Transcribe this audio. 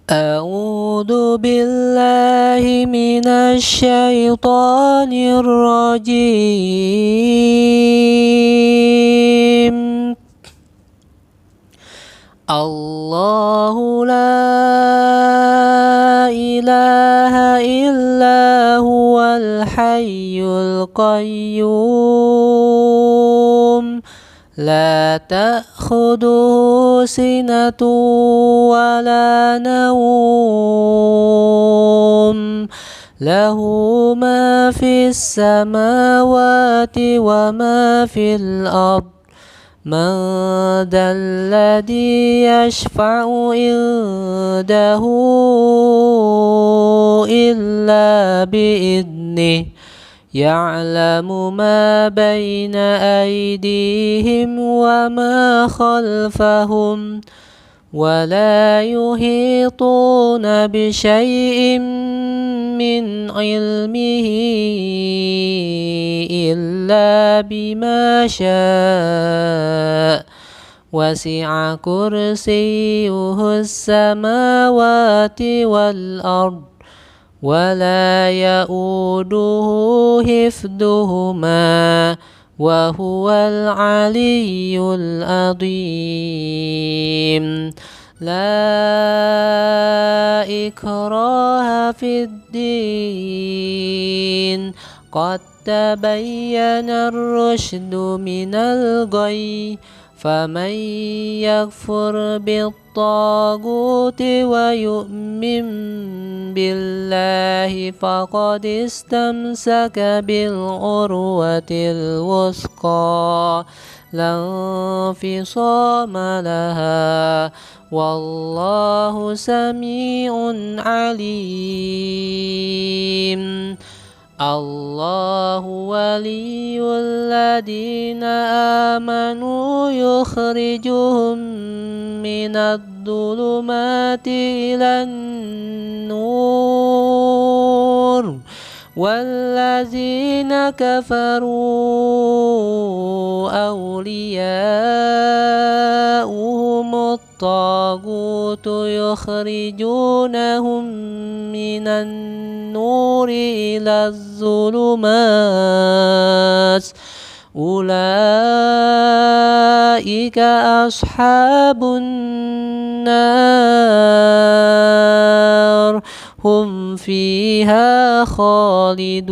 أعوذ بالله من الشيطان الرجيم. الله لا إله إلا هو الحي القيوم لا تأخذه سنة ولا نوم له ما في السماوات وما في الأرض من ذا الذي يشفع عنده إلا بإذنه يعلم ما بين أيديهم وما خلفهم ولا يحيطون بشيء من علمه إلا بما شاء وسع كرسيه السماوات والأرض ولا يؤوده حفظهما وهو العلي العظيم. لا إكراه في الدين قد تبين الرشد من الغي فمن يكفر بالطاغوت ويؤمن بالله فقد استمسك بالعروة الوثقى لا انفصام لها والله سميع عليم. الله ولي الذين آمنوا يخرجهم من الظلمات إلى النور والذين كفروا أولياؤهم الطاغوت يخرجونهم من النور إلى الظلمات أولئك أصحاب النار هم فيها خالدون.